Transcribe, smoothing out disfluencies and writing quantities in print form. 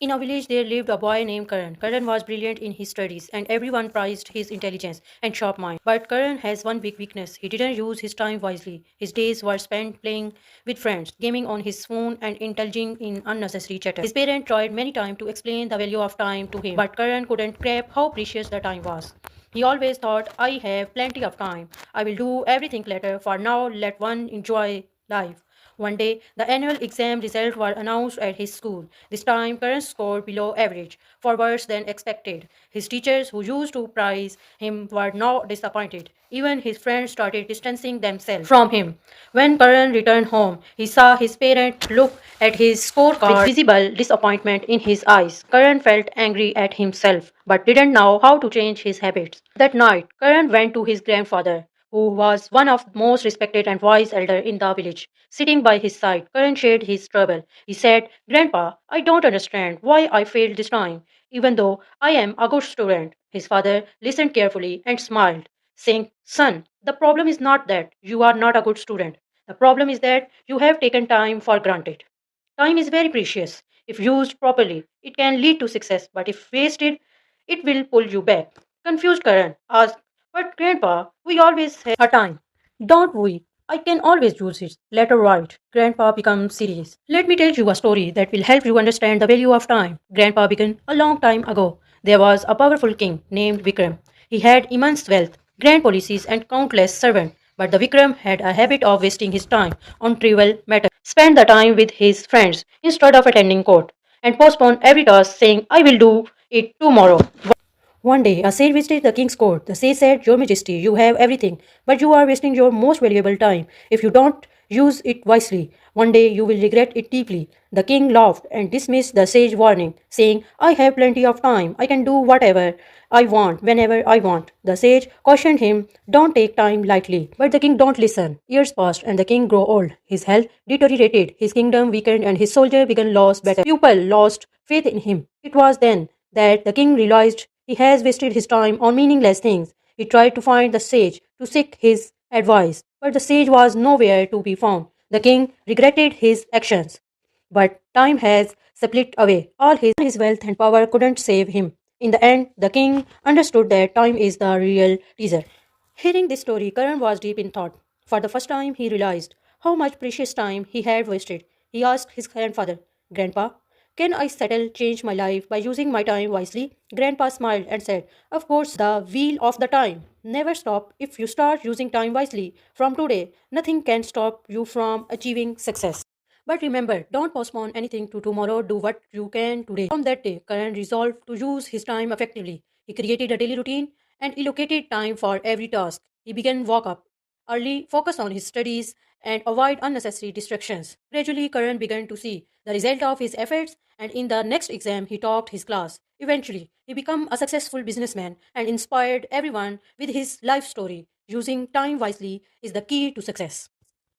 In a village, there lived a boy named Karan. Karan was brilliant in his studies, and everyone prized his intelligence and sharp mind. But Karan has one big weakness. He didn't use his time wisely. His days were spent playing with friends, gaming on his phone, and indulging in unnecessary chatter. His parents tried many times to explain the value of time to him, but Karan couldn't grasp how precious the time was. He always thought, I have plenty of time. I will do everything later. For now, let one enjoy life. One day, the annual exam results were announced at his school. This time, Karan scored below average, for worse than expected. His teachers, who used to praise him, were now disappointed. Even his friends started distancing themselves from him. When Karan returned home, he saw his parents look at his scorecard with visible disappointment in his eyes. Karan felt angry at himself, but didn't know how to change his habits. That night, Karan went to his grandfather, who was one of the most respected and wise elder in the village. Sitting by his side, Karan shared his trouble. He said, Grandpa, I don't understand why I failed this time, even though I am a good student. His father listened carefully and smiled, saying, Son, the problem is not that you are not a good student. The problem is that you have taken time for granted. Time is very precious. If used properly, it can lead to success, but if wasted, it will pull you back. Confused Karan asked, But Grandpa, we always have a time, don't we? I can always use it. Later, right. Grandpa becomes serious. Let me tell you a story that will help you understand the value of time. Grandpa began a long time ago. There was a powerful king named Vikram. He had immense wealth, grand policies, and countless servants. But the Vikram had a habit of wasting his time on trivial matters. Spend the time with his friends instead of attending court, and postpone every task, saying, I will do it tomorrow. One day, a sage visited the king's court. The sage said, Your Majesty, you have everything, but you are wasting your most valuable time. If you don't use it wisely, one day you will regret it deeply. The king laughed and dismissed the sage's warning, saying, I have plenty of time. I can do whatever I want, whenever I want. The sage cautioned him, Don't take time lightly. But the king don't listen. Years passed and the king grew old. His health deteriorated, his kingdom weakened, and his soldier began lost battle. People lost faith in him. It was then that the king realized he has wasted his time on meaningless things. He tried to find the sage to seek his advice, but the sage was nowhere to be found. The king regretted his actions, but time has split away. All his wealth and power couldn't save him. In the end, the king understood that time is the real teacher. Hearing this story, Karan was deep in thought. For the first time, he realized how much precious time he had wasted. He asked his grandfather, Grandpa, can I settle change my life by using my time wisely? Grandpa smiled and said, Of course, the wheel of the time. Never stop if you start using time wisely. From today, nothing can stop you from achieving success. But remember, don't postpone anything to tomorrow. Do what you can today. From that day, Karan resolved to use his time effectively. He created a daily routine and allocated time for every task. He began walk up early, focus on his studies, and avoid unnecessary distractions. Gradually, Karan began to see the result of his efforts, and in the next exam, he topped his class. Eventually, he became a successful businessman and inspired everyone with his life story. Using time wisely is the key to success.